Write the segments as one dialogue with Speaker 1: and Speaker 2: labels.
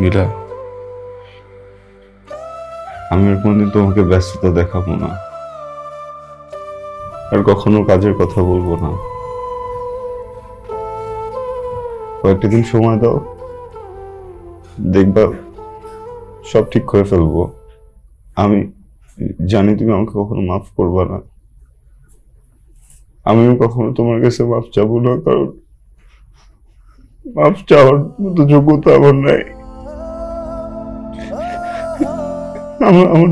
Speaker 1: নীলা, আমি আর কোনদিন তোমাকে ব্যস্ততা দেখাবো না, আর কখনো কাজের কথা বলবো না। কয়েকটা দিন সময় দাও, দেখবা সব ঠিক করে ফেলবো। আমি জানি তুমি আমাকে কখনো মাফ করবা না, আমিও কখনো তোমার কাছে মাফ চাবো না, কারণ মাফ চাওয়ার মতো যোগ্যতা আমার নাই। আমার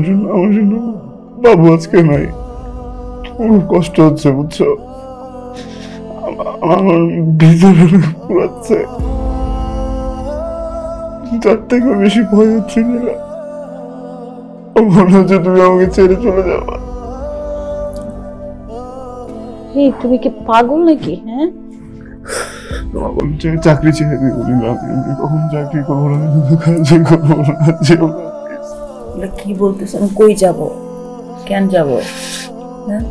Speaker 1: জন্য বাবু আজকে নাই, আমার কষ্ট হচ্ছে বুঝছো, আমার ভিতরে পুরাচ্ছে, তার থেকে বেশি ভয় হচ্ছে না, মনে হচ্ছে তুমি আমাকে ছেড়ে চলে যাবা।
Speaker 2: এই তুমি কি পাগল নাকি? হ্যাঁ,
Speaker 1: চাকরি ছেড়ে দিয়ে বলিলাম, আমি কখন চাকরি করবো না, কাজই করবো না, যেও না।
Speaker 2: কি বলতেছেন? কই যাব, কেন যাব? হ্যাঁ,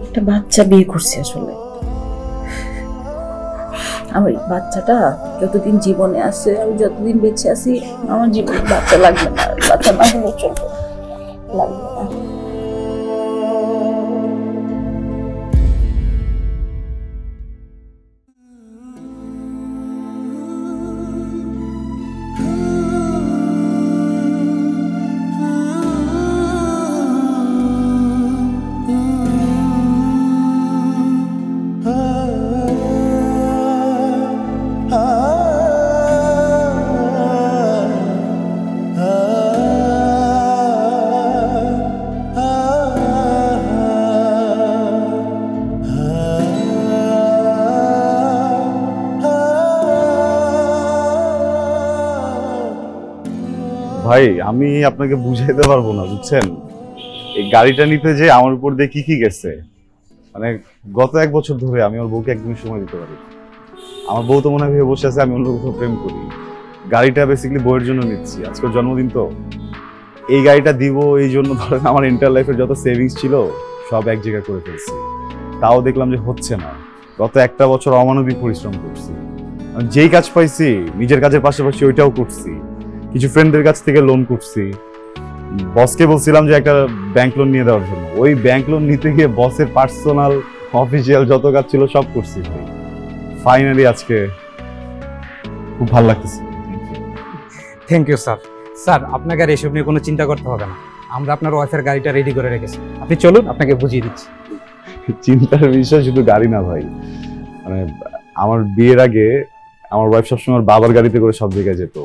Speaker 2: একটা বাচ্চা বিয়ে করছি আসলে। আমার বাচ্চাটা যতদিন জীবনে আছে, আমি যতদিন বেঁচে আছি, আমার জীবনে বাচ্চা লাগবে না, বাচ্চা না হলে চলবে, লাগবে না।
Speaker 3: ভাই, আমি আপনাকে বুঝাইতে পারবো না, বুঝছেন? এই গাড়িটা নিতে যে আমার উপর দিয়ে কি গেছে, মানে গত 1 বছর ধরে আমি আমার বউকে একদমই সময় দিতে পারি। আমার বউ তো মনে হয় ভেবে বসে আছে আমি অন্য কোথাও প্রেম করি। গাড়িটা বেসিক্যালি বউয়ের জন্য নিচ্ছি, আজকের জন্মদিন তো। এই গাড়িটা দিব এই জন্য, ধরেন আমার ইন্টার লাইফের যত সেভিংস ছিল সব এক জায়গায় করে ফেলছি, তাও দেখলাম যে হচ্ছে না। গত 1টা বছর অমানবিক পরিশ্রম করছি, যেই কাজ পাইছি নিজের কাজের পাশাপাশি ওইটাও করছি, কিছু ফ্রেন্ডদের কাছ থেকে লোন করছি, বসকে বলছিলাম যে একটা ব্যাংক লোন নিয়ে দেওয়ার জন্য, ওই ব্যাংক লোন নিতে গিয়ে বসের পার্সোনাল অফিসিয়াল যত কাজ ছিল সব করছি। ফাইনালি আজকে খুব ভালো লাগতেছে।
Speaker 4: Thank you sir. স্যার, আপনাকে আর এসব নিয়ে কোনো চিন্তা করতে হবে না, আমরা আপনার ওয়াইফের গাড়িটা রেডি করে রেখেছি, আপনি চলুন, আপনাকে বুঝিয়ে দিচ্ছি।
Speaker 3: চিন্তার বিষয় শুধু গাড়ি না ভাই, মানে আমার বিয়ের আগে আমার ওয়াইফ সবসময় আমার বাবার গাড়িতে করে সব জায়গায় যেত।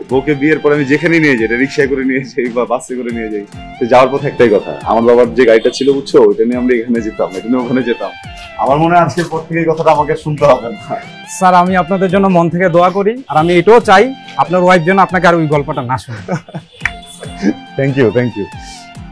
Speaker 3: বউকে বিয়ের পরে আমি যেখানে নিয়ে যাই, রিক্সায় করে নিয়ে যাই বা বাসে করে নিয়ে যাই, তো যাওয়ার পথে একটাই কথা, আমার বাবার যে গাড়িটা ছিল বুঝছো, ওইটা নিয়ে আমরা এখানে যেতাম, এটা নিয়ে ওখানে যেতাম। আমার মনে হয় আজকের পর থেকে এই কথাটা আমাকে শুনতে হবে না।
Speaker 4: স্যার, আমি আপনাদের জন্য মন থেকে দোয়া করি, আর আমি এটাও চাই আপনার ওয়াইফ যেন আপনাকে আর ওই গল্পটা না শুনে।
Speaker 3: Thank you.